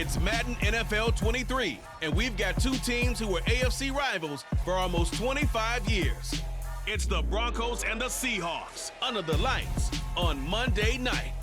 It's Madden NFL 23, and we've got two teams who were AFC rivals for almost 25 years. It's the Broncos and the Seahawks under the lights on Monday night.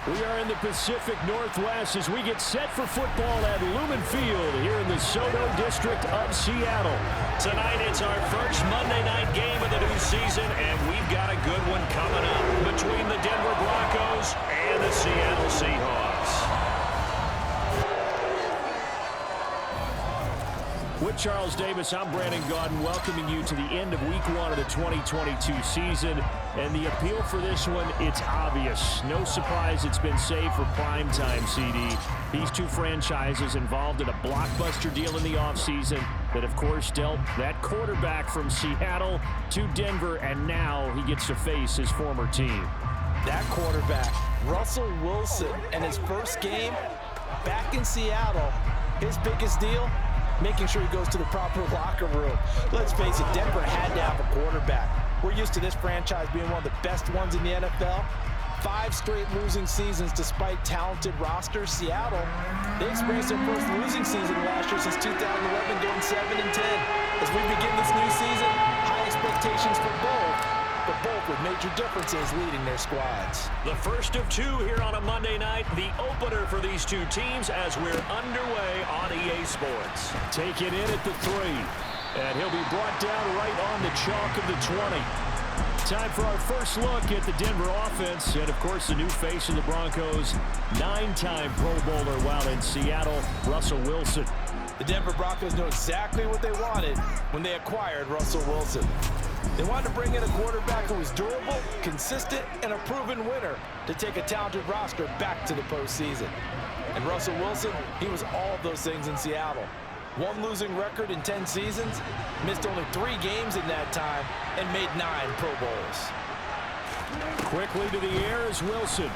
We are in the Pacific Northwest as we get set for football at Lumen Field here in the Soto District of Seattle. Tonight it's our first Monday night game of the new season, and we've got a good one coming up between the Denver Broncos and the Seattle Seahawks. With Charles Davis, I'm Brandon Gaudin, welcoming you to the end of Week 1 of the 2022 season. And the appeal for this one, it's obvious. No surprise it's been saved for primetime, CD. These two franchises involved in a blockbuster deal in the offseason that, of course, dealt that quarterback from Seattle to Denver, and now he gets to face his former team. That quarterback, Russell Wilson, and his first game back in Seattle, his biggest deal, making sure he goes to the proper locker room. Let's face it, Denver had to have a quarterback. We're used to this franchise being one of the best ones in the NFL. 5 straight losing seasons despite talented rosters. Seattle, they experienced their first losing season last year since 2011, going 7-10. As we begin this new season, high expectations for both, but both with major differences leading their squads. The first of two here on a Monday night, the opener for these two teams as we're underway on EA Sports. Take it in at the 3, and he'll be brought down right on the chalk of the 20. Time for our first look at the Denver offense, and of course the new face of the Broncos, 9-time Pro Bowler while in Seattle, Russell Wilson. The Denver Broncos know exactly what they wanted when they acquired Russell Wilson. They wanted to bring in a quarterback who was durable, consistent, and a proven winner to take a talented roster back to the postseason. And Russell Wilson, he was all of those things in Seattle. 1 losing record in 10 seasons, missed only 3 games in that time, and made 9 Pro Bowls. Quickly to the air is Wilson.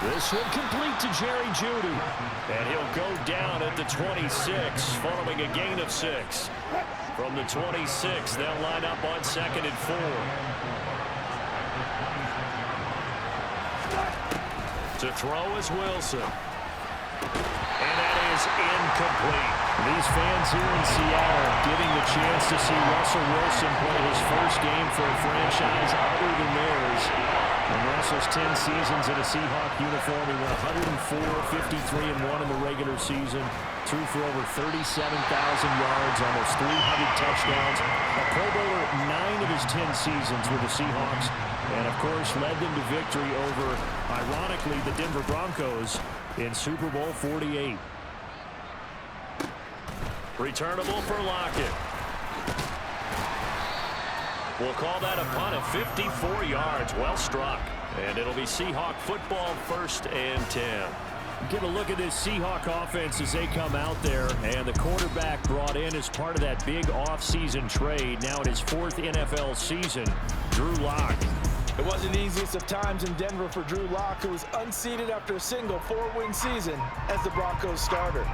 This one complete to Jerry Jeudy. And he'll go down at the 26, following a gain of 6. From the 26, they'll line up on 2nd and 4. To throw is Wilson. And that is incomplete. These fans here in Seattle getting the chance to see Russell Wilson play his first game for a franchise other than theirs. In Russell's 10 seasons in a Seahawk uniform, he went 104, 53-1 in the regular season, threw for over 37,000 yards, almost 300 touchdowns, a Pro Bowler 9 of his 10 seasons with the Seahawks, and of course led them to victory over, ironically, the Denver Broncos in Super Bowl 48. Returnable for Lockett. We'll call that a punt of 54 yards. Well struck. And it'll be Seahawk football, 1st and 10. Get a look at this Seahawk offense as they come out there. And the quarterback brought in as part of that big offseason trade. Now in his 4th NFL season, Drew Lock. It wasn't the easiest of times in Denver for Drew Lock, who was unseated after a single 4-win season as the Broncos starter.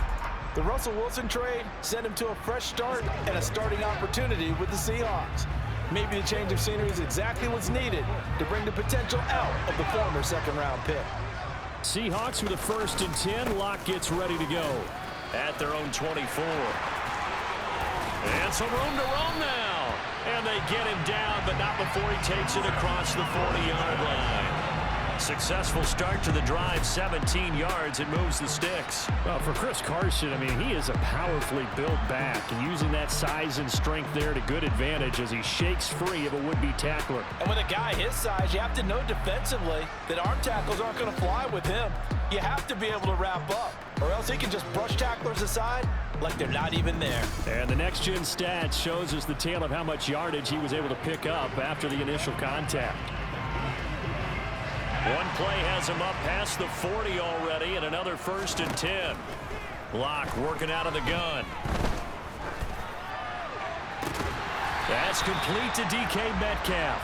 The Russell Wilson trade sent him to a fresh start and a starting opportunity with the Seahawks. Maybe a change of scenery is exactly what's needed to bring the potential out of the former 2nd-round pick. Seahawks with a 1st and 10. Lock gets ready to go. At their own 24. And some room to roam now. And they get him down, but not before he takes it across the 40-yard line. Successful start to the drive, 17 yards. It moves the sticks. Well, for Chris Carson, I mean, he is a powerfully built back, and using that size and strength there to good advantage as he shakes free of a would-be tackler. And with a guy his size, you have to know defensively that arm tackles aren't going to fly with him. You have to be able to wrap up, or else he can just brush tacklers aside like they're not even there. And the next-gen stat shows us the tale of how much yardage he was able to pick up after the initial contact. One play has him up past the 40 already, and another 1st and 10. Lock working out of the gun. That's complete to DK Metcalf.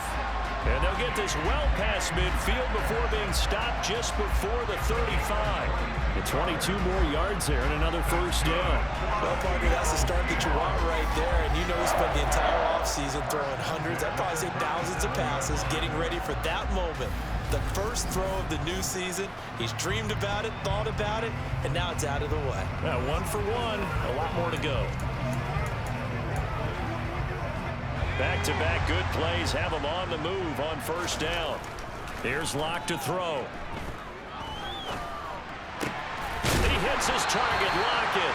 And they'll get this well past midfield before being stopped just before the 35. And 22 more yards there and another first down. Well, Parker, that's the start that you want right there. And you know we spent the entire offseason throwing hundreds, I'd probably say thousands of passes, getting ready for that moment. The first throw of the new season. He's dreamed about it, thought about it, and now it's out of the way. Now 1 for 1, a lot more to go. Back-to-back good plays have him on the move on first down. Here's Locke to throw. He hits his target, Lockett.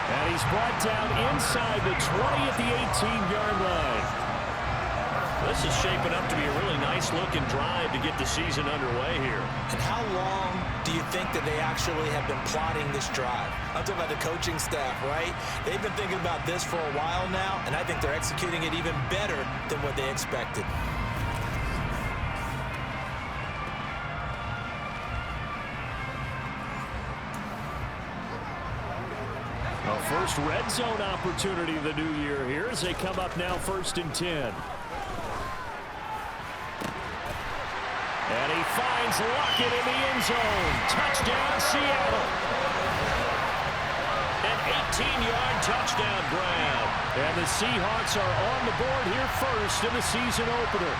And he's brought down inside the 20 at the 18-yard line. This is shaping up to be a really nice-looking drive to get the season underway here. And how long do you think that they actually have been plotting this drive? I'm talking about the coaching staff, right? They've been thinking about this for a while now, and I think they're executing it even better than what they expected. First red zone opportunity of the new year here as they come up now 1st and 10. And he finds Lockett in the end zone. Touchdown, Seattle. An 18-yard touchdown grab. And the Seahawks are on the board here first in the season opener.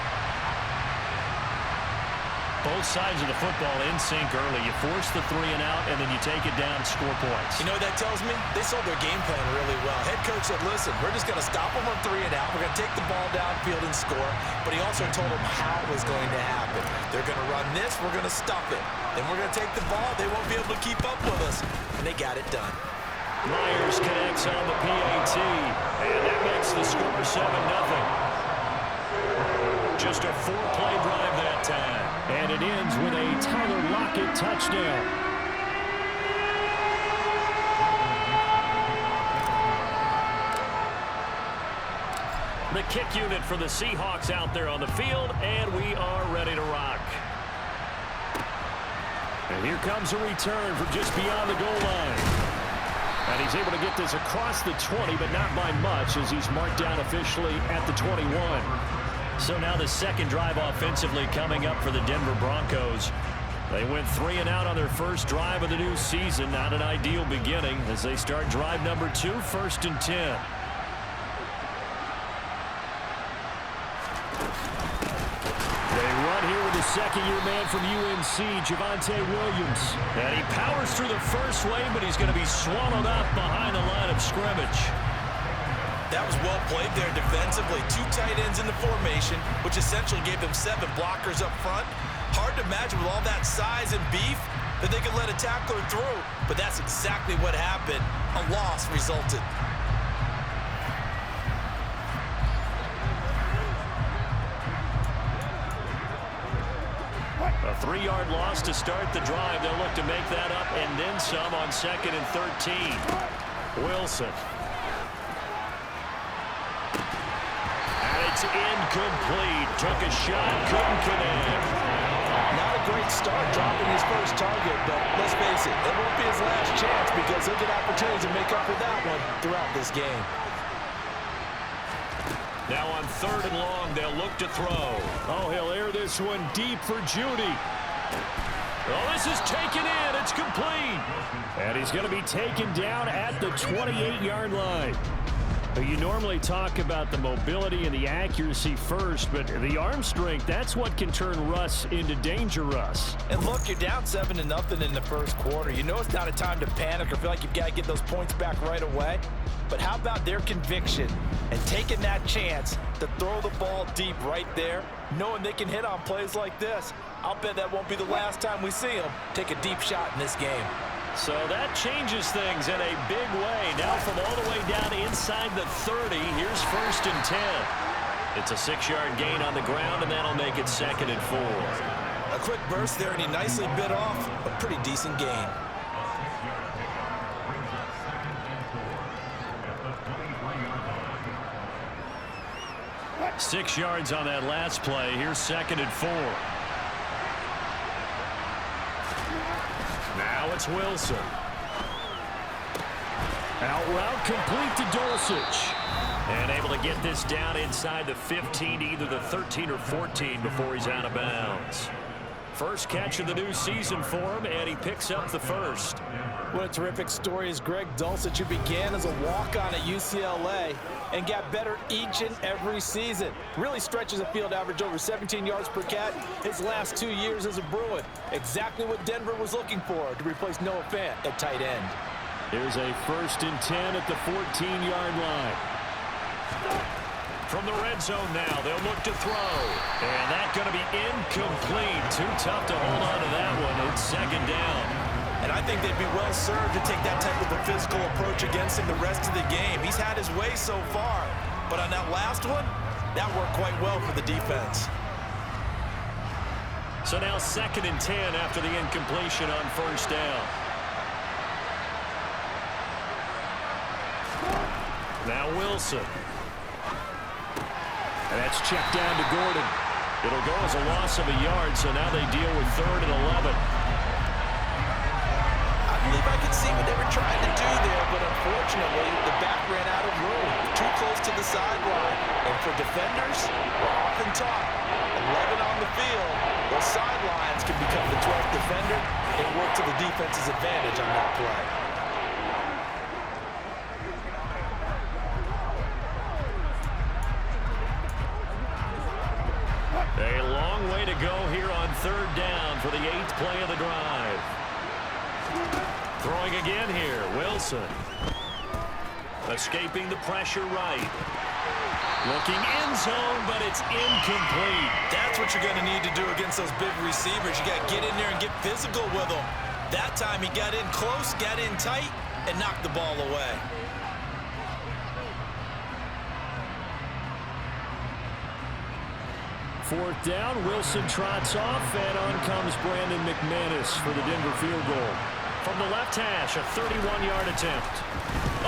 Both sides of the football in sync early. You force the 3 and out, and then you take it down, score points. You know what that tells me? They sold their game plan really well. Head coach said, listen, we're just going to stop them on 3 and out. We're going to take the ball downfield and score. But he also told them how it was going to happen. They're going to run this. We're going to stop it. Then we're going to take the ball. They won't be able to keep up with us. And they got it done. Myers connects on the PAT. And that makes the score 7-0. Just a 4-play drive that time. And it ends with a Tyler Lockett touchdown. The kick unit for the Seahawks out there on the field, and we are ready to rock. And here comes a return from just beyond the goal line. And he's able to get this across the 20, but not by much as he's marked down officially at the 21. So now the second drive offensively coming up for the Denver Broncos. They went 3 and out on their first drive of the new season. Not an ideal beginning as they start drive number 2, 1st and 10. They run here with the second-year man from UNC, Javonte Williams. And he powers through the first wave, but he's going to be swallowed up behind the line of scrimmage. That was well played there defensively. 2 tight ends in the formation, which essentially gave them 7 blockers up front. Hard to imagine with all that size and beef that they could let a tackler through. But that's exactly what happened. A loss resulted. A 3-yard loss to start the drive. They'll look to make that up and then some on 2nd and 13. Wilson. It's incomplete. Took a shot, couldn't connect. Not a great start dropping his first target, but let's face it, it won't be his last chance because he'll get opportunities to make up for that one throughout this game. Now on 3rd and long, they'll look to throw. Oh, he'll air this one deep for Judy. Oh, this is taken in. It's complete. And he's going to be taken down at the 28-yard line. You normally talk about the mobility and the accuracy first, but the arm strength, that's what can turn Russ into danger Russ. And look, you're down 7-0 in the first quarter. You know it's not a time to panic or feel like you've got to get those points back right away. But how about their conviction and taking that chance to throw the ball deep right there, knowing they can hit on plays like this? I'll bet that won't be the last time we see them take a deep shot in this game. So that changes things in a big way. Now from all the way down inside the 30, here's 1st and 10. It's a 6-yard gain on the ground, and that'll make it 2nd and 4. A quick burst there, and he nicely bit off a pretty decent gain. Six yards on that last play. Here's 2nd and 4. Now it's Wilson. Out route complete to Dulcich. And able to get this down inside the 15, either the 13 or 14 before he's out of bounds. First catch of the new season for him, and he picks up the first. What a terrific story is Greg Dulcich, who began as a walk-on at UCLA and got better each and every season. Really stretches a field average over 17 yards per catch his last 2 years as a Bruin. Exactly what Denver was looking for to replace Noah Fant at tight end. Here's a 1st and 10 at the 14-yard line. From the red zone now, they'll look to throw. And that's going to be incomplete. Too tough to hold on to that one. It's 2nd down. And I think they'd be well served to take that type of a physical approach against him the rest of the game. He's had his way so far, but on that last one, that worked quite well for the defense. So now 2nd and 10 after the incompletion on 1st down. Now Wilson. And that's checked down to Gordon. It'll go as a loss of a yard, so now they deal with 3rd and 11. I believe I could see what they were trying to do there, but unfortunately, the back ran out of room, too close to the sideline. And for defenders, we're often taught, 11 on the field, those sidelines can become the 12th defender and work to the defense's advantage on that play. A long way to go here on 3rd down for the 8th play of the drive. Throwing again here, Wilson. Escaping the pressure right. Looking end zone, but it's incomplete. That's what you're going to need to do against those big receivers. You got to get in there and get physical with them. That time he got in close, got in tight, and knocked the ball away. 4th down, Wilson trots off, and on comes Brandon McManus for the Denver field goal. From the left hash, a 31-yard attempt.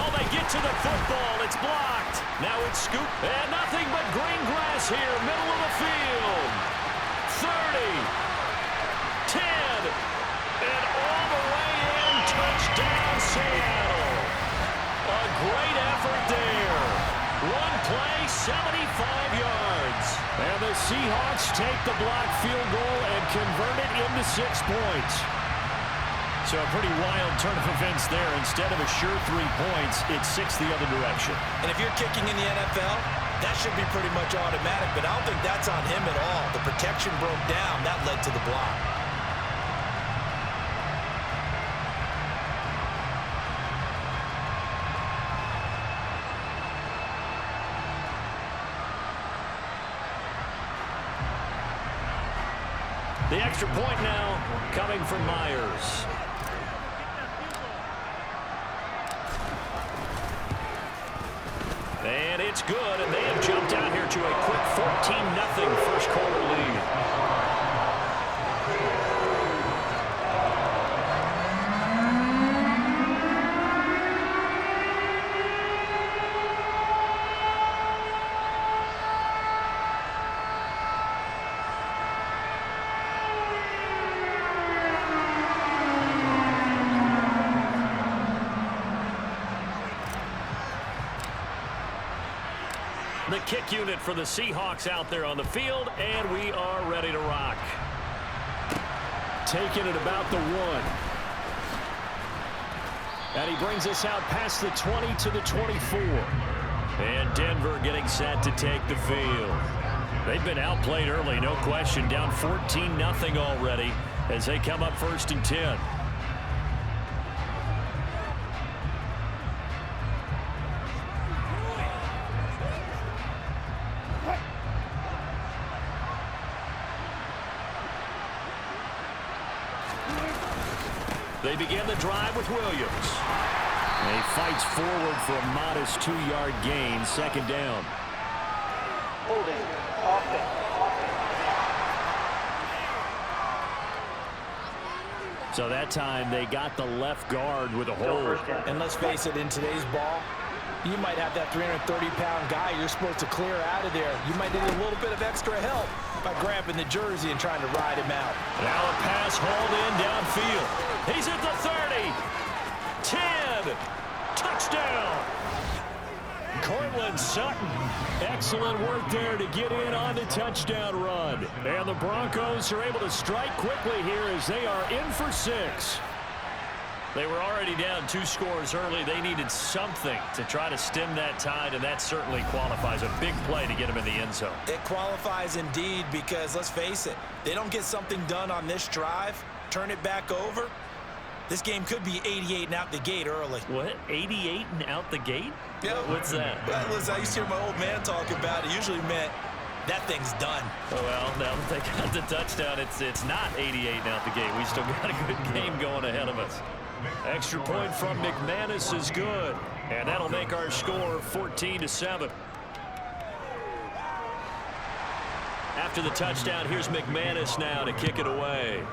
Oh, they get to the football. It's blocked. Now it's scooped. And nothing but green grass here, middle of the field. 30. 10. And all the way in. Touchdown, Seattle. A great effort there. One play, 75 yards. And the Seahawks take the blocked field goal and convert it into 6 points. So a pretty wild turn of events there. Instead of a sure 3 points, it's 6 the other direction. And if you're kicking in the NFL, that should be pretty much automatic, but I don't think that's on him at all. The protection broke down. That led to the block. The extra point now coming from Myers. And it's good, and they have jumped out here to a quick 14-0 first quarter lead. The kick unit for the Seahawks out there on the field, and we are ready to rock. Taking it about the 1. And he brings us out past the 20 to the 24. And Denver getting set to take the field. They've been outplayed early, no question. Down 14-0 already as they come up 1st and 10. They begin the drive with Williams. He fights forward for a modest 2-yard gain, 2nd down. Holding, offense. So that time they got the left guard with a hold. And let's face it, in today's ball, you might have that 330-pound guy you're supposed to clear out of there. You might need a little bit of extra help by grabbing the jersey and trying to ride him out. Now a pass hauled in downfield. He's at the 30. 10. Touchdown. Cortland Sutton. Excellent work there to get in on the touchdown run. And the Broncos are able to strike quickly here as they are in for 6. They were already down 2 scores early. They needed something to try to stem that tide, and that certainly qualifies. A big play to get them in the end zone. It qualifies indeed because, let's face it, they don't get something done on this drive, turn it back over, this game could be 88 and out the gate early. What? 88 and out the gate? Yeah. What's that? Well, listen, I used to hear my old man talk about it. Usually meant that thing's done. Oh, well, now that they got the touchdown, it's not 88 and out the gate. We still got a good game going ahead of us. Extra point from McManus is good, and that'll make our score 14-7. After the touchdown, here's McManus now to kick it away.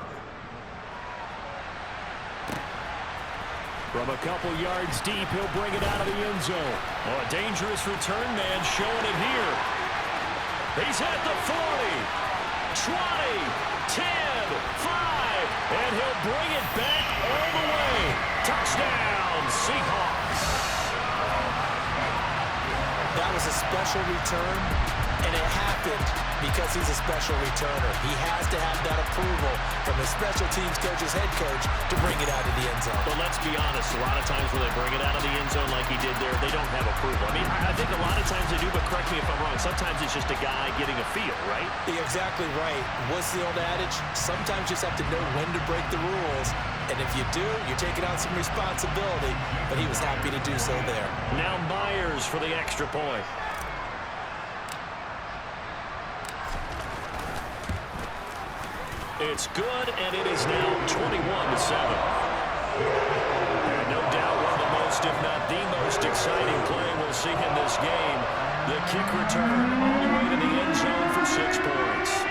From a couple yards deep, he'll bring it out of the end zone. Oh, a dangerous return man showing it here. He's at the 40, 20, 10, 5, and he'll bring it back all the way. Touchdown, Seahawks. That was a special return, and it happened because he's a special returner. He has to have that approval from his special teams coach's head coach to bring it out of the end zone. But let's be honest, a lot of times when they bring it out of the end zone like he did there, they don't have approval. I mean, I think a lot of times they do, but correct me if I'm wrong. Sometimes it's just a guy getting a feel, right? You're exactly right. What's the old adage? Sometimes you just have to know when to break the rules. And if you do, you're taking on some responsibility. But he was happy to do so there. Now Myers for the extra point. It's good, and it is now 21-7. And no doubt one of the most, if not the most exciting play we'll see in this game. The kick return all the way to the end zone for 6 points.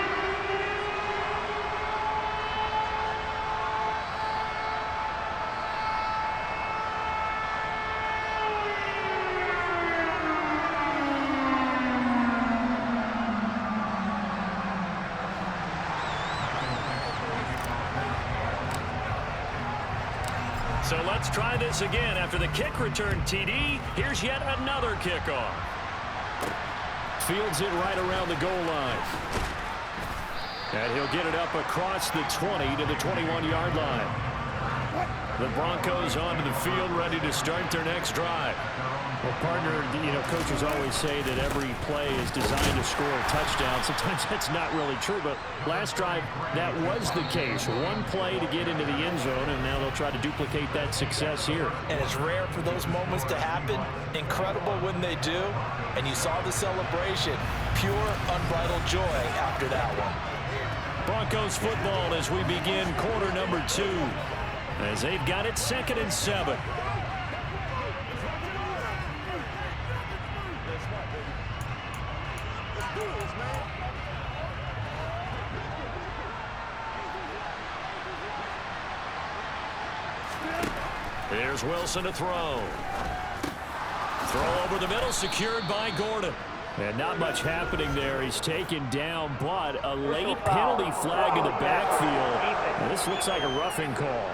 So let's try this again. After the kick return, TD, here's yet another kickoff. Fields it right around the goal line. And he'll get it up across the 20 to the 21-yard line. The Broncos onto the field, ready to start their next drive. Well, partner, coaches always say that every play is designed to score a touchdown. Sometimes that's not really true, but last drive, that was the case. One play to get into the end zone, and now they'll try to duplicate that success here. And it's rare for those moments to happen. Incredible when they do. And you saw the celebration. Pure, unbridled joy after that one. Broncos football as we begin quarter number 2. As they've got it 2nd and 7. Here's Wilson to throw. Throw over the middle, secured by Gordon. And not much happening there. He's taken down, but a late penalty flag in the backfield. And this looks like a roughing call.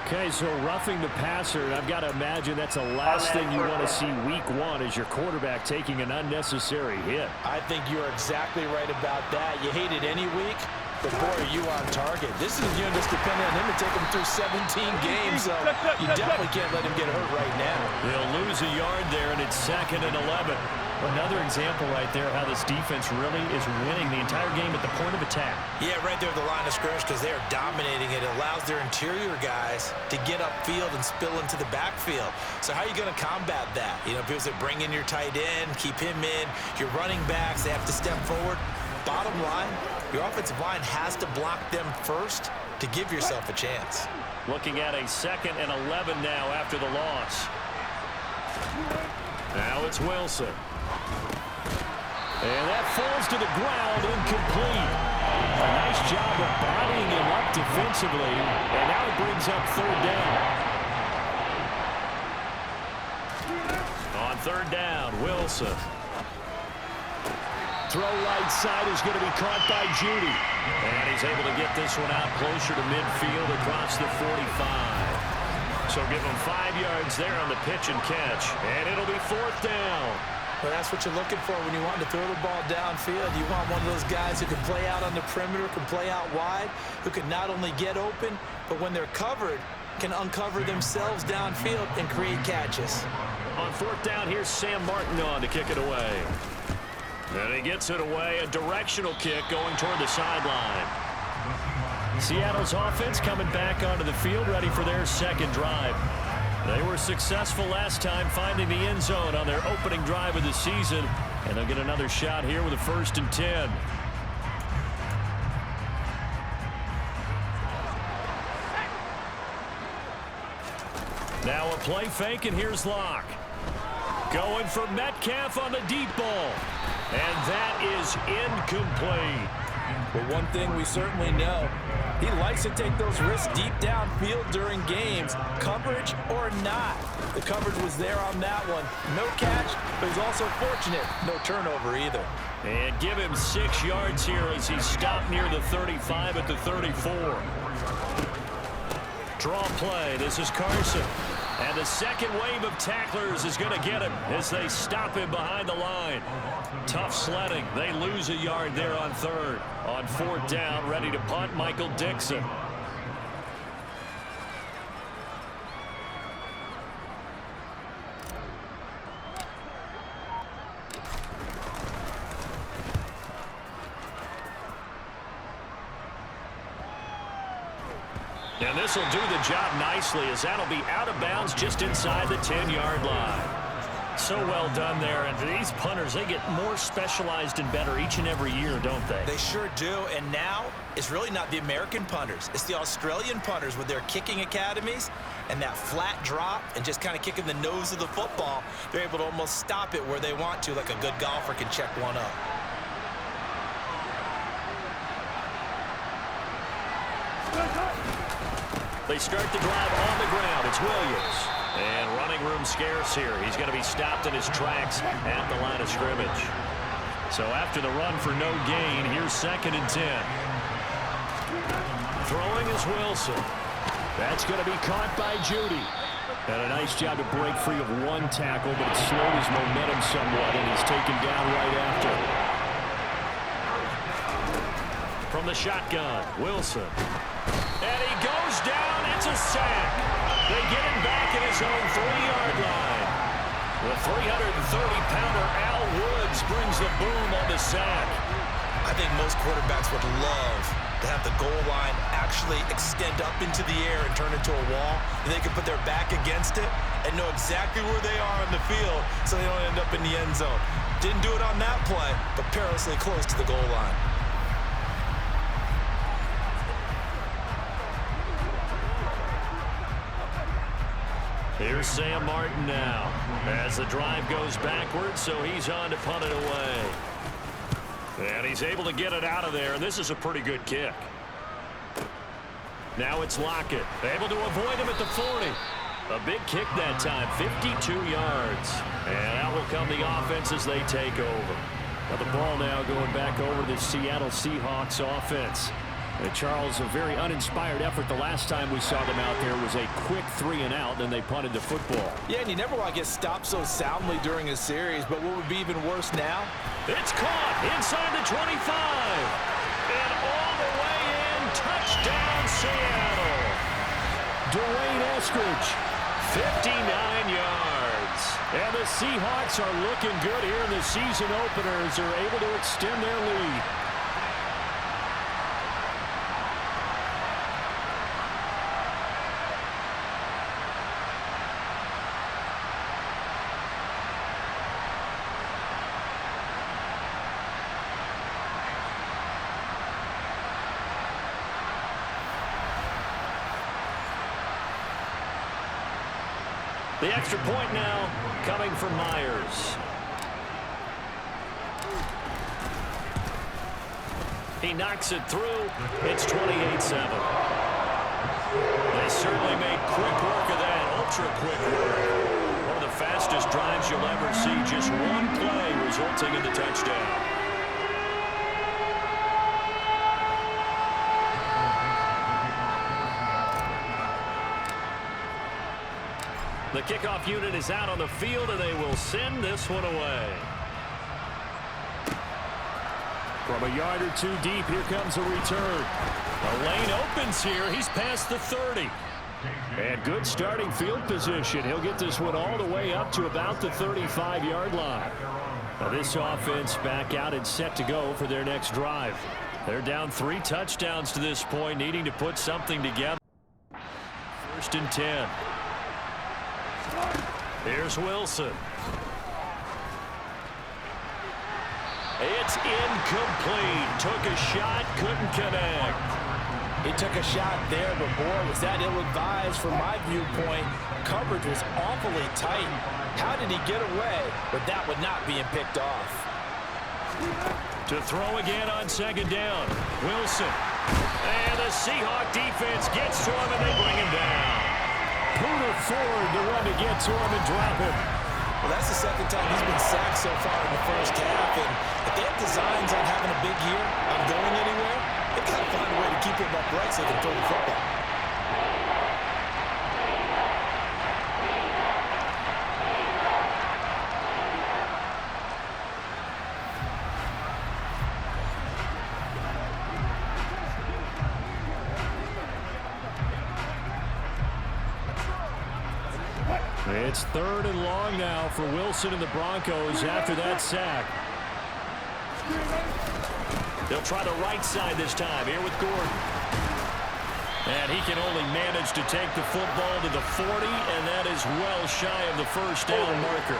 Okay, so roughing the passer, and I've got to imagine that's the last thing you want to see week 1 is your quarterback taking an unnecessary hit. I think you're exactly right about that. You hate it any week, but boy, are you on target. This is a unit that's dependent on him to take him through 17 games, so you definitely can't let him get hurt right now. They'll lose a yard there, and it's 2nd and 11. Another example right there how this defense really is winning the entire game at the point of attack. Yeah, right there at the line of scrimmage because they are dominating it. It allows their interior guys to get upfield and spill into the backfield. So how are you going to combat that? Because they bring in your tight end, keep him in. Your running backs, they have to step forward. Bottom line, your offensive line has to block them first to give yourself a chance. Looking at a 2nd and 11 now after the loss. Now it's Wilson. And that falls to the ground, incomplete. A nice job of bodying him up defensively, and now it brings up 3rd down. On 3rd down, Wilson. Throw right side is going to be caught by Judy. And he's able to get this one out closer to midfield across the 45. So give him 5 yards there on the pitch and catch. And it'll be 4th down. Well, that's what you're looking for when you want to throw the ball downfield. You want one of those guys who can play out on the perimeter, can play out wide, who can not only get open, but when they're covered, can uncover themselves downfield and create catches. On 4th down, here's Sam Martin on to kick it away. And he gets it away, a directional kick going toward the sideline. Seattle's offense coming back onto the field, ready for their second drive. They were successful last time finding the end zone on their opening drive of the season, and they'll get another shot here with a 1st and 10. Now a play fake, and here's Locke. Going for Metcalf on the deep ball. And that is incomplete. But one thing we certainly know, he likes to take those risks deep downfield during games, coverage or not. The coverage was there on that one. No catch, but he's also fortunate. No turnover either. And give him 6 yards here as he stopped near the 35 at the 34. Draw play. This is Carson. And the second wave of tacklers is going to get him as they stop him behind the line. Tough sledding. They lose a yard there on 3rd. On 4th down, ready to punt, Michael Dixon. And this will do the job nicely as that'll be out of bounds just inside the 10-yard line. So well done there. And these punters, they get more specialized and better each and every year, don't they? They sure do. And now it's really not the American punters. It's the Australian punters with their kicking academies and that flat drop and just kind of kicking the nose of the football. They're able to almost stop it where they want to, like a good golfer can check one up. They start the drive on the ground. It's Williams. And running room scarce here. He's going to be stopped in his tracks at the line of scrimmage. So after the run for no gain, here's 2nd and 10. Throwing is Wilson. That's going to be caught by Judy. And a nice job to break free of one tackle, but it slowed his momentum somewhat, and he's taken down right after. From the shotgun, Wilson. And he goes down. It's a sack. They get him back at his own 3-yard line. The 330-pounder Al Woods brings the boom on the sack. I think most quarterbacks would love to have the goal line actually extend up into the air and turn into a wall, and they can put their back against it and know exactly where they are on the field so they don't end up in the end zone. Didn't do it on that play, but perilously close to the goal line. Here's Sam Martin now as the drive goes backwards, so he's on to punt it away. And he's able to get it out of there, and this is a pretty good kick. Now it's Lockett, able to avoid him at the 40. A big kick that time, 52 yards. And out will come the offense as they take over. Now the ball now going back over the Seattle Seahawks offense. Charles, a very uninspired effort the last time we saw them out there was a quick 3-and-out, then they punted the football. Yeah, and you never want to get stopped so soundly during a series, but what would be even worse now? It's caught inside the 25. And all the way in, touchdown Seattle. Dwayne Eskridge, 59 yards. And the Seahawks are looking good here in the season openers. They're able to extend their lead. The extra point now coming from Myers. He knocks it through. It's 28-7. They certainly made quick work of that, ultra quick work. One of the fastest drives you'll ever see. Just one play resulting in the touchdown. The kickoff unit is out on the field, and they will send this one away. From a yard or two deep, here comes a return. The lane opens here. He's past the 30. And good starting field position. He'll get this one all the way up to about the 35-yard line. Now this offense back out and set to go for their next drive. They're down 3 touchdowns to this point, needing to put something together. 1st and 10. Here's Wilson. It's incomplete. Took a shot, couldn't connect. He took a shot there, but boy, was that ill-advised from my viewpoint. Coverage was awfully tight. How did he get away with that one not being picked off? To throw again on 2nd down. Wilson. And the Seahawk defense gets to him, and they bring him down. Poona Ford, the one to get to him and drop him. Well, that's the 2nd time he's been sacked so far in the first half. And if they have designs on having a big year, on going anywhere, they've got to find a way to keep him upright so they can throw the football. It's 3rd and long now for Wilson and the Broncos after that sack. They'll try the right side this time here with Gordon. And he can only manage to take the football to the 40, and that is well shy of the 1st down marker.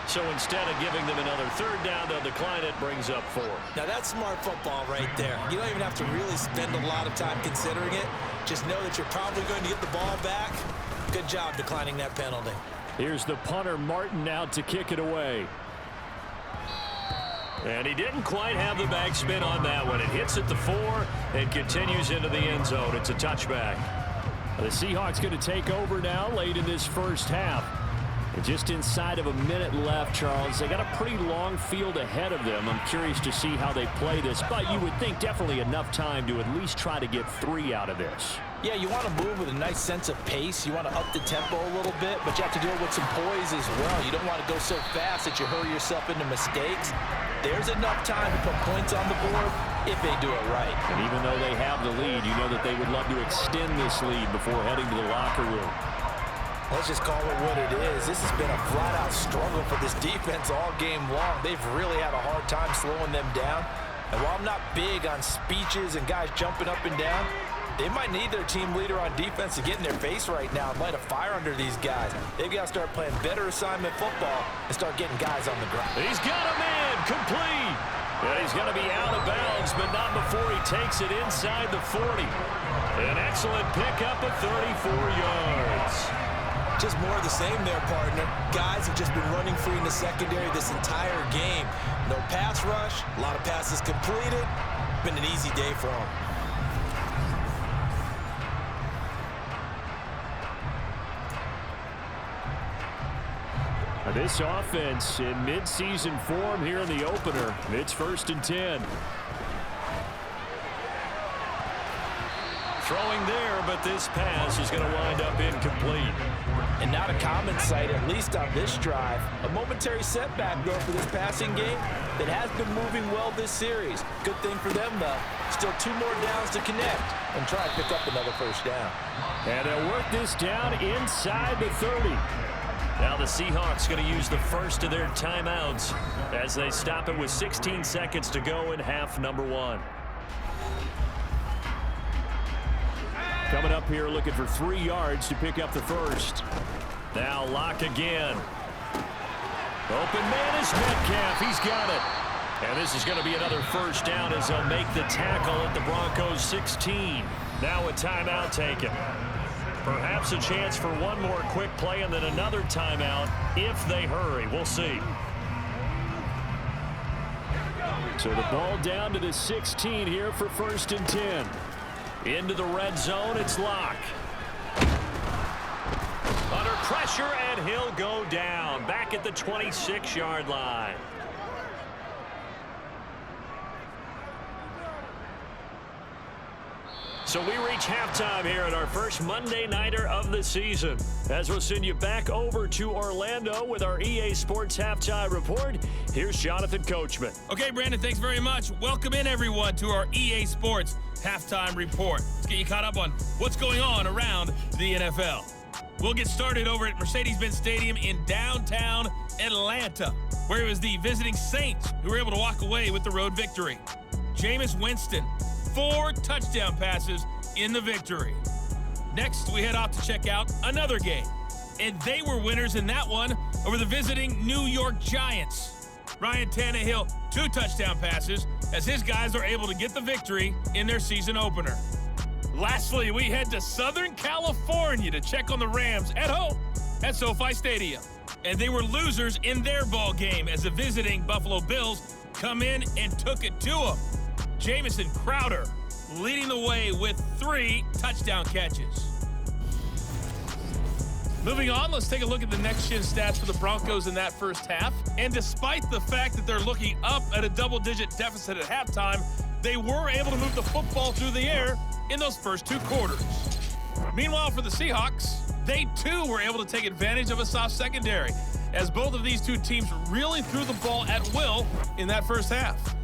So instead of giving them another 3rd down, they'll decline it, brings up 4. Now that's smart football right there. You don't even have to really spend a lot of time considering it. Just know that you're probably going to get the ball back. Good job declining that penalty. Here's the punter, Martin, out to kick it away. And he didn't quite have the backspin on that one. It hits at the 4 and continues into the end zone. It's a touchback. The Seahawks going to take over now late in this first half. And just inside of a minute left, Charles. They got a pretty long field ahead of them. I'm curious to see how they play this, but you would think definitely enough time to at least try to get 3 out of this. Yeah, you want to move with a nice sense of pace. You want to up the tempo a little bit, but you have to do it with some poise as well. You don't want to go so fast that you hurry yourself into mistakes. There's enough time to put points on the board if they do it right. And even though they have the lead, you know that they would love to extend this lead before heading to the locker room. Let's just call it what it is. This has been a flat-out struggle for this defense all game long. They've really had a hard time slowing them down. And while I'm not big on speeches and guys jumping up and down, they might need their team leader on defense to get in their face right now and light a fire under these guys. They've got to start playing better assignment football and start getting guys on the ground. He's got a man, complete. And he's going to be out of bounds, but not before he takes it inside the 40. An excellent pickup of 34 yards. Just more of the same there, partner. Guys have just been running free in the secondary this entire game. No pass rush, a lot of passes completed. Been an easy day for them. This offense in mid-season form here in the opener. It's 1st and 10. Throwing there, but this pass is going to wind up incomplete. And not a common sight, at least on this drive. A momentary setback, though, for this passing game that has been moving well this series. Good thing for them, though. Still 2 more downs to connect and try and pick up another 1st down. And they'll work this down inside the 30. Now the Seahawks going to use the first of their timeouts as they stop it with 16 seconds to go in half number 1. Coming up here looking for 3 yards to pick up the 1st. Now lock again. Open man is Metcalf. He's got it. And this is going to be another 1st down as they'll make the tackle at the Broncos 16. Now a timeout taken. Perhaps a chance for one more quick play and then another timeout if they hurry. We'll see. So the ball down to the 16 here for 1st and 10. Into the red zone, it's Locke. Under pressure, and he'll go down. Back at the 26-yard line. So we reach halftime here at our first Monday Nighter of the season. As we'll send you back over to Orlando with our EA Sports Halftime Report, here's Jonathan Coachman. Okay, Brandon, thanks very much. Welcome in, everyone, to our EA Sports Halftime Report. Let's get you caught up on what's going on around the NFL. We'll get started over at Mercedes-Benz Stadium in downtown Atlanta, where it was the visiting Saints who were able to walk away with the road victory. Jameis Winston, 4 touchdown passes in the victory. Next, we head off to check out another game, and they were winners in that one over the visiting New York Giants. Ryan Tannehill, 2 touchdown passes as his guys are able to get the victory in their season opener. Lastly, we head to Southern California to check on the Rams at home at SoFi Stadium. And they were losers in their ball game as the visiting Buffalo Bills come in and took it to them. Jamison Crowder leading the way with 3 touchdown catches. Moving on, let's take a look at the next-gen stats for the Broncos in that first half. And despite the fact that they're looking up at a double-digit deficit at halftime, they were able to move the football through the air in those first 2 quarters. Meanwhile, for the Seahawks, they too were able to take advantage of a soft secondary, as both of these 2 teams really threw the ball at will in that first half.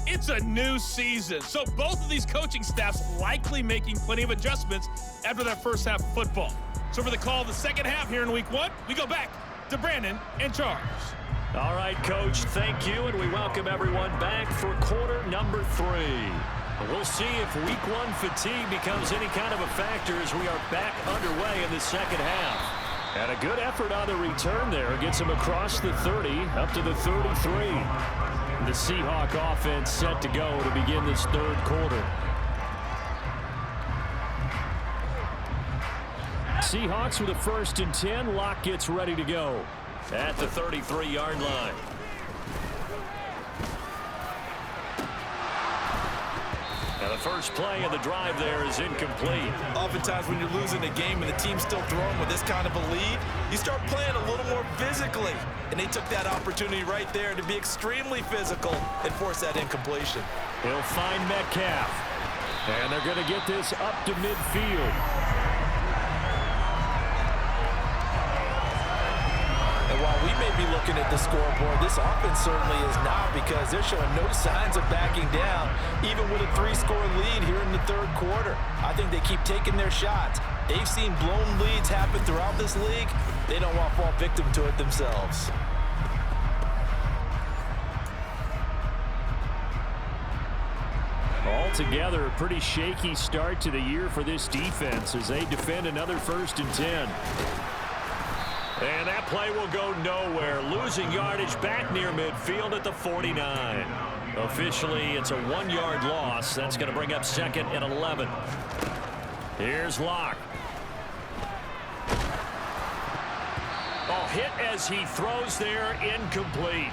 It's a new season, so both of these coaching staffs likely making plenty of adjustments after that first half of football. So for the call of the second half here in week 1, we go back to Brandon and Charles. All right, Coach, thank you, and we welcome everyone back for quarter number 3. We'll see if week 1 fatigue becomes any kind of a factor as we are back underway in the second half. And a good effort on the return there gets him across the 30 up to the 33. The Seahawk offense set to go to begin this third quarter. Seahawks with a 1st and 10. Locke gets ready to go at the 33-yard line. Now the first play of the drive there is incomplete. Oftentimes when you're losing a game and the team's still throwing with this kind of a lead, you start playing a little more physically. And they took that opportunity right there to be extremely physical and force that incompletion. He'll find Metcalf. And they're going to get this up to midfield. And while we may be looking at the scoreboard, this offense certainly is not, because they're showing no signs of backing down, even with a 3-score lead here in the third quarter. I think they keep taking their shots. They've seen blown leads happen throughout this league. They don't want to fall victim to it themselves. Altogether, a pretty shaky start to the year for this defense as they defend another 1st and 10. And that play will go nowhere. Losing yardage back near midfield at the 49. Officially, it's a 1-yard loss. That's going to bring up 2nd and 11. Here's Locke. Oh, hit as he throws there, incomplete.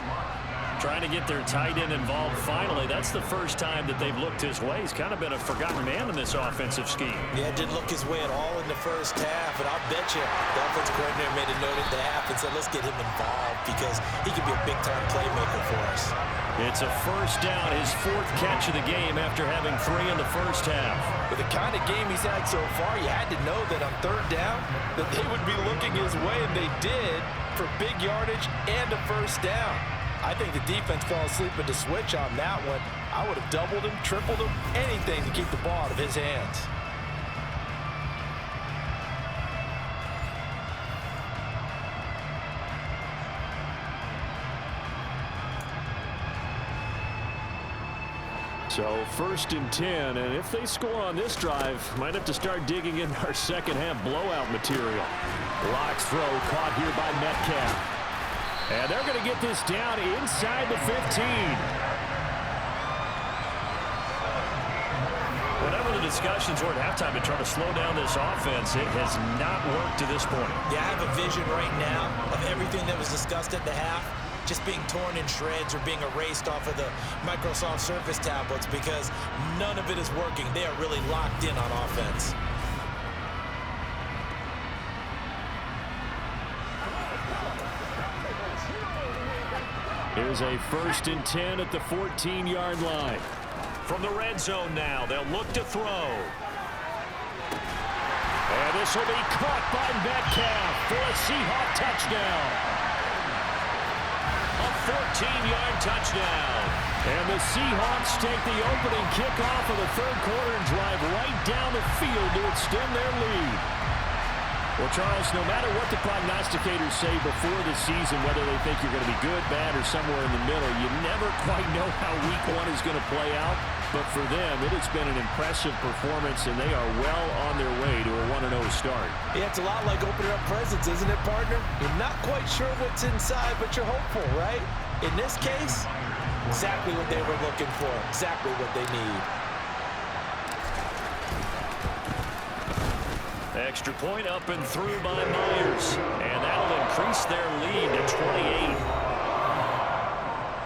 Trying to get their tight end involved finally. That's the first time that they've looked his way. He's kind of been a forgotten man in this offensive scheme. Yeah, didn't look his way at all in the first half, and I'll bet you the offensive coordinator made a note at the half and said, let's get him involved because he could be a big-time playmaker for us. It's a 1st down, his 4th catch of the game after having 3 in the first half. With the kind of game he's had so far, you had to know that on 3rd down that they would be looking his way, and they did, for big yardage and a 1st down. I think the defense fell asleep at the switch on that one. I would have doubled him, tripled him, anything to keep the ball out of his hands. So 1st and 10, and if they score on this drive, might have to start digging in our second half blowout material. Locke's throw caught here by Metcalf. And they're going to get this down inside the 15. Whatever the discussions were at halftime to try to slow down this offense, it has not worked to this point. Yeah, I have a vision right now of everything that was discussed at the half just being torn in shreds or being erased off of the Microsoft Surface tablets, because none of it is working. They are really locked in on offense. Here's a 1st and 10 at the 14-yard line. From the red zone now, they'll look to throw. this will be caught by Metcalf for a Seahawk touchdown. A 14-yard touchdown. And the Seahawks take the opening kickoff of the third quarter and drive right down the field to extend their lead. Well, Charles, no matter what the prognosticators say before the season, whether they think you're going to be good, bad, or somewhere in the middle, you never quite know how week one is going to play out. But for them, it has been an impressive performance, and they are well on their way to a 1-0 start. Yeah, it's a lot like opening up presents, isn't it, partner? You're not quite sure what's inside, but you're hopeful, right? In this case, exactly what they were looking for, exactly what they need. Extra point up and through by Myers. And that'll increase their lead to 28.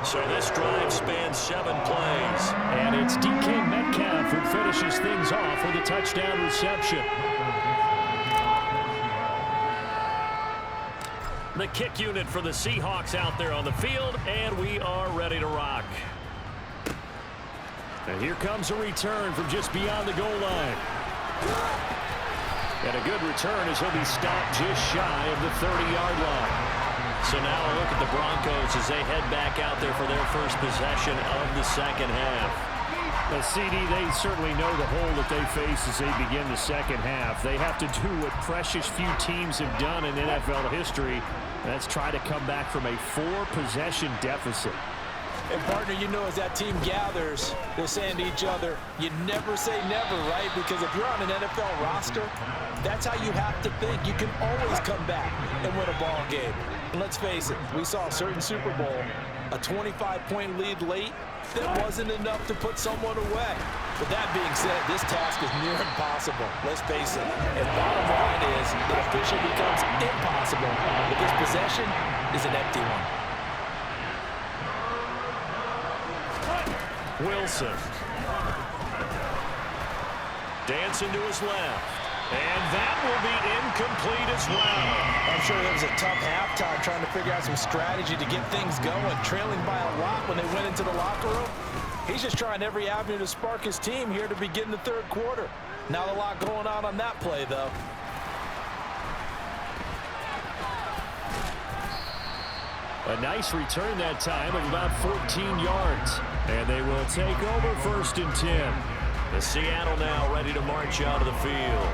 So this drive spans 7 plays. And it's DK Metcalf who finishes things off with a touchdown reception. The kick unit for the Seahawks out there on the field, and we are ready to rock. And here comes a return from just beyond the goal line. And a good return as he'll be stopped just shy of the 30-yard line. So now a look at the Broncos as they head back out there for their first possession of the second half. The CD, they certainly know the hole that they face as they begin the second half. They have to do what precious few teams have done in NFL history. That's try to come back from a 4-possession deficit. And, partner, you know as that team gathers, they're saying to each other, you never say never, right? Because if you're on an NFL roster, that's how you have to think. You can always come back and win a ball game. And let's face it, we saw a certain Super Bowl, a 25-point lead late that wasn't enough to put someone away. But that being said, this task is near impossible. Let's face it. And bottom line is, it officially becomes impossible, but this possession is an empty one. Wilson. Dancing to his left. And that will be incomplete as well. I'm sure it was a tough halftime trying to figure out some strategy to get things going, trailing by a lot when they went into the locker room. He's just trying every avenue to spark his team here to begin the third quarter. Not a lot going on that play, though. A nice return that time of about 14 yards. And they will take over 1st and 10. The Seattle now ready to march out of the field.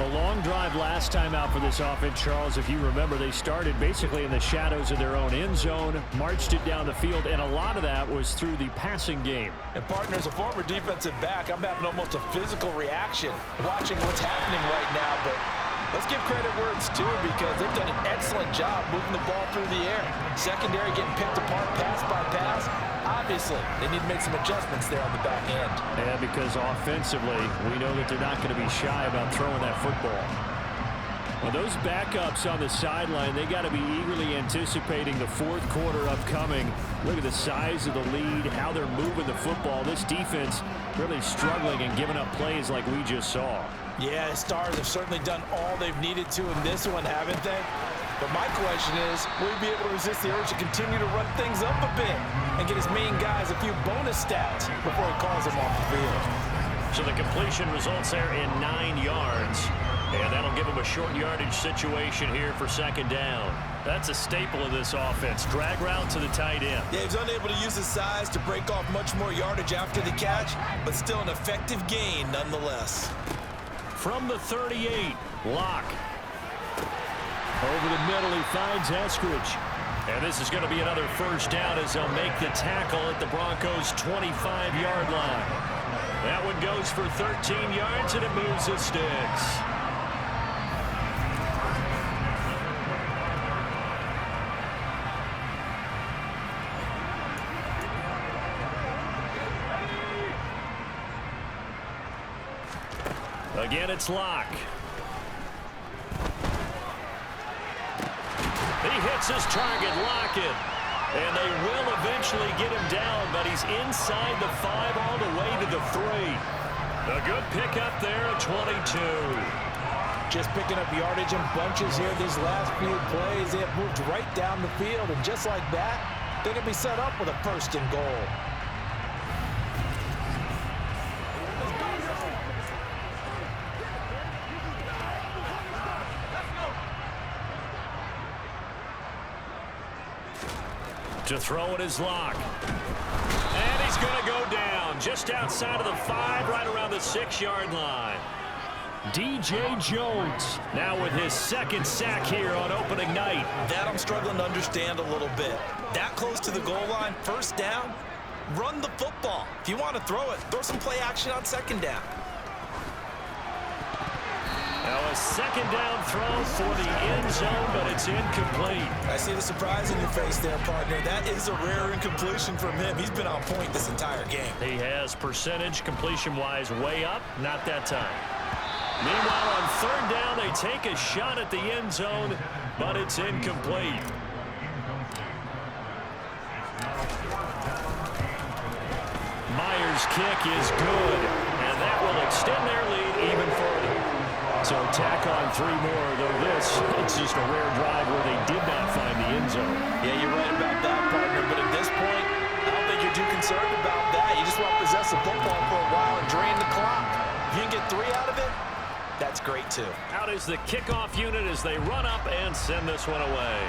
A long drive last time out for this offense, Charles. If you remember, they started basically in the shadows of their own end zone, marched it down the field, and a lot of that was through the passing game. And, partner, as a former defensive back, I'm having almost a physical reaction watching what's happening right now. But let's give credit where it's due because they've done an excellent job moving the ball through the air. Secondary getting picked apart pass by pass. Obviously, they need to make some adjustments there on the back end. Yeah, because offensively, we know that they're not going to be shy about throwing that football. Well, those backups on the sideline, they got to be eagerly anticipating the fourth quarter upcoming. Look at the size of the lead, how they're moving the football. This defense really struggling and giving up plays like we just saw. Yeah, the Stars have certainly done all they've needed to in this one, haven't they? But my question is, will he be able to resist the urge to continue to run things up a bit and get his main guys a few bonus stats before he calls them off the field? So the completion results there in 9 yards. And that'll give him a short yardage situation here for second down. That's a staple of this offense. Drag route to the tight end. Yeah, he's unable to use his size to break off much more yardage after the catch, but still an effective gain nonetheless. From the 38, Locke. Over the middle, he finds Eskridge. And this is going to be another first down as they'll make the tackle at the Broncos' 25-yard line. That one goes for 13 yards, and it moves the sticks. Again, it's Locke. He hits his target, Lockett. And they will eventually get him down, but he's inside the 5 all the way to the 3. A good pickup there at 22. Just picking up yardage in bunches here these last few plays. They have moved right down the field, and just like that, they can be set up with a 1st and goal. To throw it is Locke. And he's going to go down just outside of the 5, right around the 6-yard line. DJ Jones now with his second sack here on opening night. That I'm struggling to understand a little bit. That close to the goal line, first down, run the football. If you want to throw it, throw some play action on second down. Now a second down throw for the end zone, but it's incomplete. I see the surprise in your face there, partner. That is a rare incompletion from him. He's been on point this entire game. He has percentage completion-wise way up, not that time. Meanwhile, on third down, they take a shot at the end zone, but it's incomplete. Myers' kick is good, and that will extend their lead even further. So tack on 3 more, though it's just a rare drive where they did not find the end zone. Yeah, you're right about that, partner, but at this point, I don't think you're too concerned about that. You just want to possess the football for a while and drain the clock. If you can get 3 out of it, that's great, too. Out is the kickoff unit as they run up and send this one away.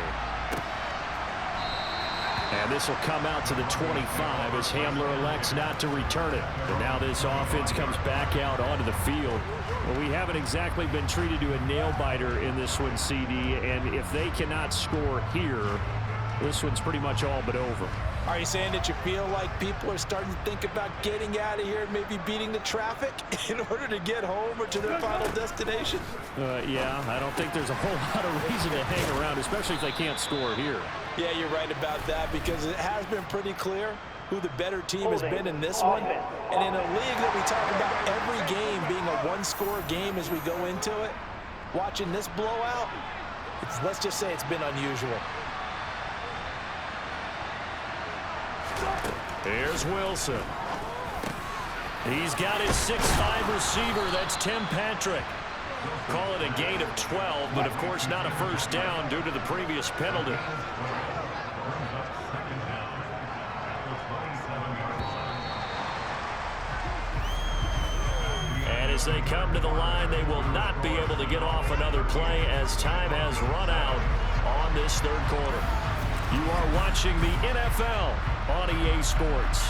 And this will come out to the 25 as Hamler elects not to return it. And now this offense comes back out onto the field. Well, we haven't exactly been treated to a nail-biter in this one, CD. And if they cannot score here, this one's pretty much all but over. Are you saying that you feel like people are starting to think about getting out of here and maybe beating the traffic in order to get home or to their final destination? Yeah, I don't think there's a whole lot of reason to hang around, especially if they can't score here. Yeah, you're right about that because it has been pretty clear who the better team has been in this one. And in a league that we talk about every game being a one-score game as we go into it, watching this blowout, let's just say it's been unusual. Here's Wilson. He's got his 6'5" receiver. That's Tim Patrick. Call it a gain of 12, but of course not a first down due to the previous penalty. And as they come to the line, they will not be able to get off another play as time has run out on this third quarter. You are watching the NFL on EA Sports.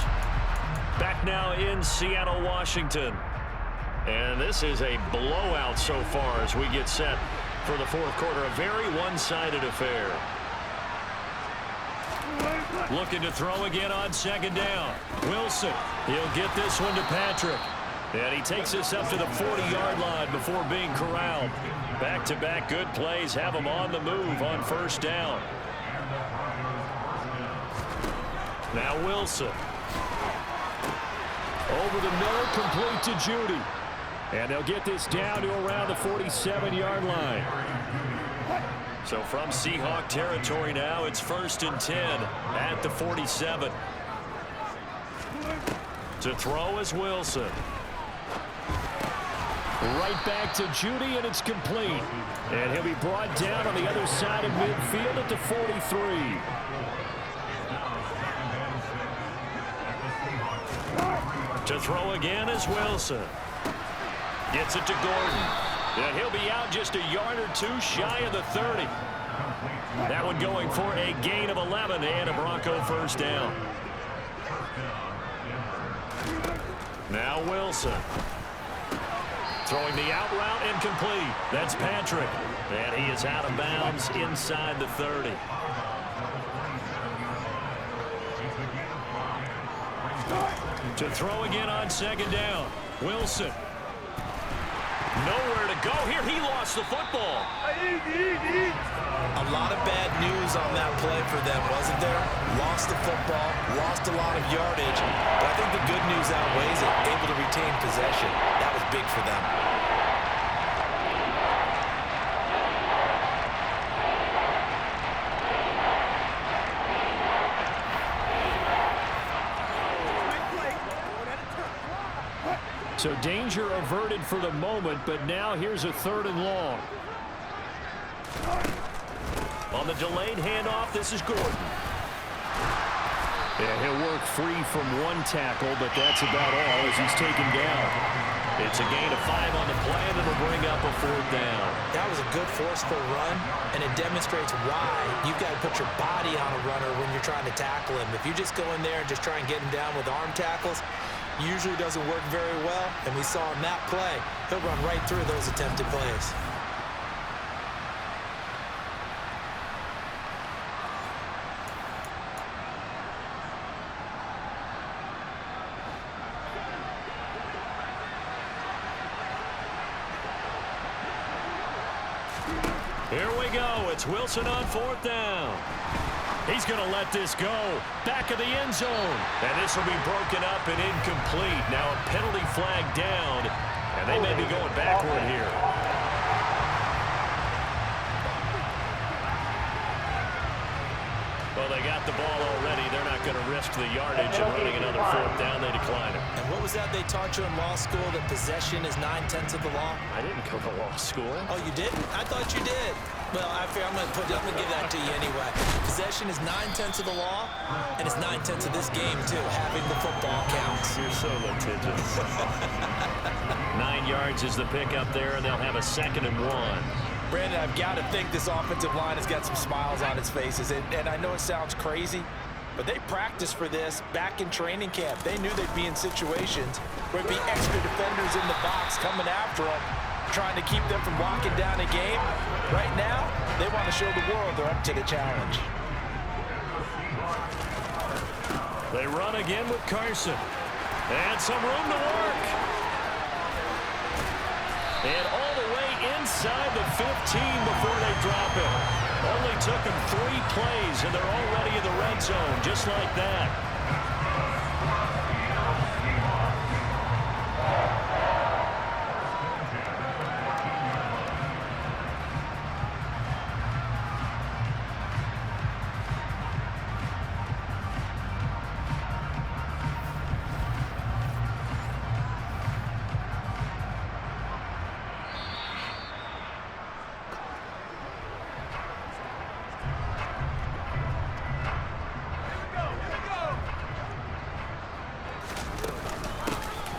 Back now in Seattle, Washington. And this is a blowout so far as we get set for the fourth quarter. A very one-sided affair. Looking to throw again on second down. Wilson, he'll get this one to Patrick. And he takes this up to the 40-yard line before being corralled. Back-to-back good plays have him on the move on first down. Now Wilson. Over the middle, complete to Judy. And they'll get this down to around the 47-yard line. So from Seahawk territory now, it's 1st and 10 at the 47. To throw is Wilson. Right back to Judy, and it's complete. And he'll be brought down on the other side of midfield at the 43. To throw again is Wilson. Gets it to Gordon. And he'll be out just a yard or two shy of the 30. That one going for a gain of 11 and a Bronco first down. Now Wilson. Throwing the out route incomplete. That's Patrick. And he is out of bounds inside the 30. To throw again on second down. Wilson. Nowhere to go here. He lost the football. A lot of bad news on that play for them, wasn't there? Lost the football, lost a lot of yardage, but I think the good news outweighs it. Able to retain possession. That was big for them. So danger averted for the moment, but now here's a 3rd and long. On the delayed handoff, this is Gordon. Yeah, he'll work free from one tackle, but that's about all as he's taken down. It's a gain of 5 on the play, and it'll bring up a 4th down. That was a good forceful run, and it demonstrates why you've got to put your body on a runner when you're trying to tackle him. If you just go in there and just try and get him down with arm tackles, usually doesn't work very well, and we saw in that play, he'll run right through those attempted plays. Here we go. It's Wilson on 4th down. He's going to let this go. Back of the end zone. And this will be broken up and incomplete. Now a penalty flag down. And they may be going backward here. Well, they got the ball already. They're not going to risk the yardage and running another 4th down. They decline it. And what was that they taught you in law school, that possession is 9/10 of the law? I didn't go to law school. Oh, you didn't? I thought you did. Well, I'm going to give that to you anyway. Possession is 9/10 of the law, and it's 9/10 of this game, too, having the football counts. You're so litigious. 9 yards is the pick up there, and they'll have a 2nd and 1. Brandon, I've got to think this offensive line has got some smiles on its faces. And I know it sounds crazy, but they practiced for this back in training camp. They knew they'd be in situations where there'd be extra defenders in the box coming after them, trying to keep them from locking down a game. Right now, they want to show the world they're up to the challenge. They run again with Carson. And some room to work. And all the way inside the 15 before they drop it. Only took them 3 plays, and they're already in the red zone, just like that.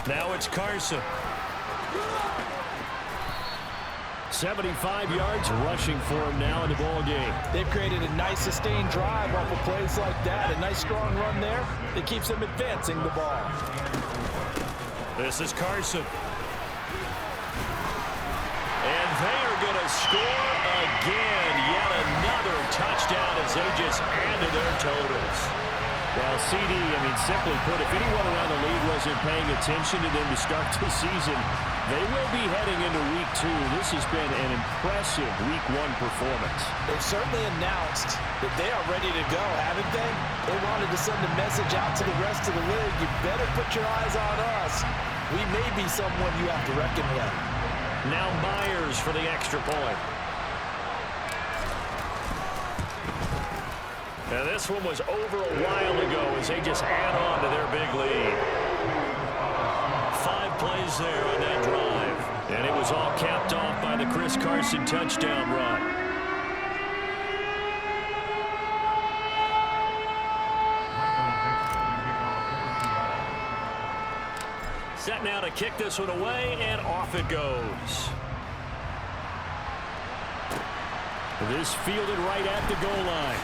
Now it's Carson. 75 yards rushing for him now in the ball game. They've created a nice sustained drive off of plays like that. A nice strong run there that keeps them advancing the ball. This is Carson. And they are going to score again. Yet another touchdown as they just added their totals. Well, CD, simply put, if anyone around the league wasn't paying attention to them to start the season, they will be heading into Week 2. This has been an impressive Week 1 performance. They've certainly announced that they are ready to go, haven't they? They wanted to send a message out to the rest of the league. You better put your eyes on us. We may be someone you have to reckon with. Now Myers for the extra point. Now this one was over a while ago as they just add on to their big lead. 5 plays there on that drive. And it was all capped off by the Chris Carson touchdown run. Set now to kick this one away, and off it goes. This fielded right at the goal line.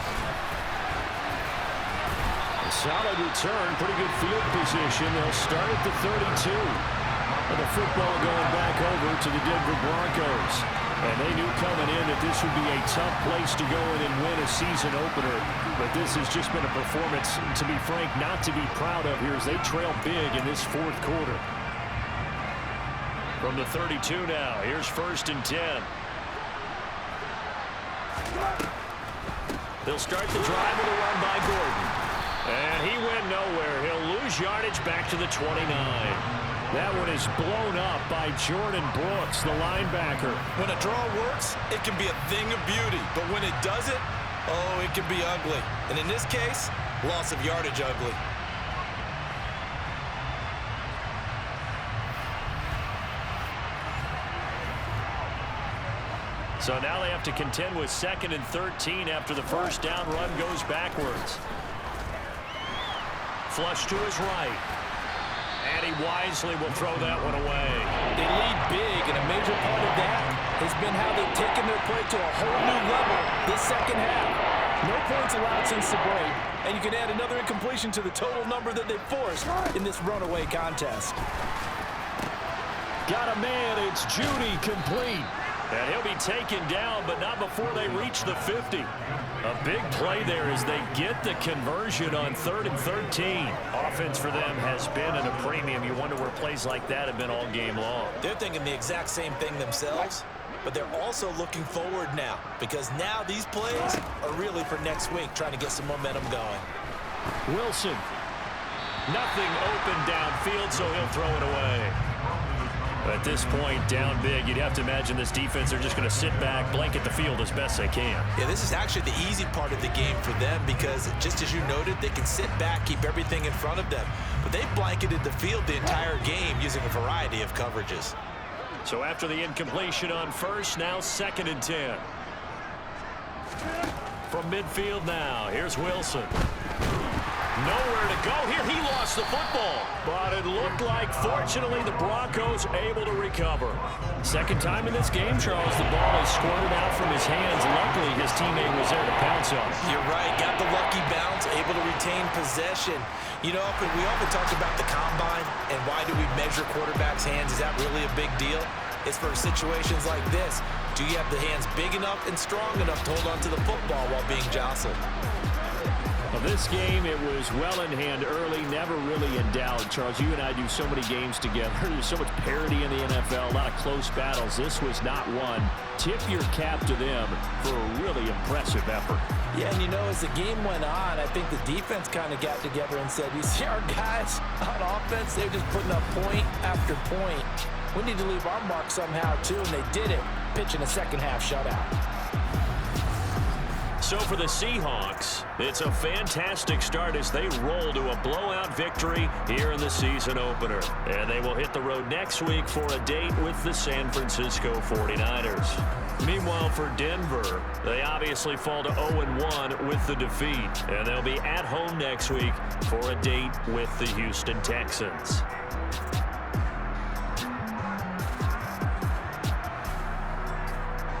Solid return, pretty good field position. They'll start at the 32. And the football going back over to the Denver Broncos. And they knew coming in that this would be a tough place to go in and win a season opener. But this has just been a performance, to be frank, not to be proud of here as they trail big in this 4th quarter. From the 32 now, here's 1st and 10. They'll start the drive with a run by Gordon. And he went nowhere. He'll lose yardage back to the 29. That one is blown up by Jordan Brooks, the linebacker. When a draw works, it can be a thing of beauty. But when it doesn't, oh, it can be ugly. And in this case, loss of yardage ugly. So now they have to contend with 2nd and 13 after the first down run goes backwards. Flush to his right. And he wisely will throw that one away. They lead big, and a major part of that has been how they've taken their play to a whole new level this second half. No points allowed since the break, and you can add another incompletion to the total number that they've forced in this runaway contest. Got a man, it's Judy, complete. And he'll be taken down, but not before they reach the 50. A big play there as they get the conversion on 3rd and 13. Offense for them has been at a premium. You wonder where plays like that have been all game long. They're thinking the exact same thing themselves, but they're also looking forward now, because now these plays are really for next week, trying to get some momentum going. Wilson. Nothing open downfield, so he'll throw it away. At this point, down big, you'd have to imagine this defense are just going to sit back, blanket the field as best they can. Yeah, this is actually the easy part of the game for them because, just as you noted, they can sit back, keep everything in front of them. But they've blanketed the field the entire game using a variety of coverages. So after the incompletion on first, now 2nd and 10. From midfield now, here's Wilson. Nowhere to go here. He lost the football. But it looked like, fortunately, the Broncos able to recover. Second time in this game, Charles, the ball is squirted out from his hands. Luckily, his teammate was there to pounce on. You're right. Got the lucky bounce, able to retain possession. You know, we often talk about the combine and why do we measure quarterbacks' hands. Is that really a big deal? It's for situations like this. Do you have the hands big enough and strong enough to hold on to the football while being jostled? Well, this game, it was well in hand early, never really in doubt. Charles, you and I do so many games together. There's so much parity in the NFL, a lot of close battles. This was not one. Tip your cap to them for a really impressive effort. Yeah, and you know, as the game went on, I think the defense kind of got together and said, you see our guys on offense, they're just putting up point after point. We need to leave our mark somehow, too, and they did it, pitching a second-half shutout. So for the Seahawks, it's a fantastic start as they roll to a blowout victory here in the season opener. And they will hit the road next week for a date with the San Francisco 49ers. Meanwhile, for Denver, they obviously fall to 0-1 with the defeat. And they'll be at home next week for a date with the Houston Texans.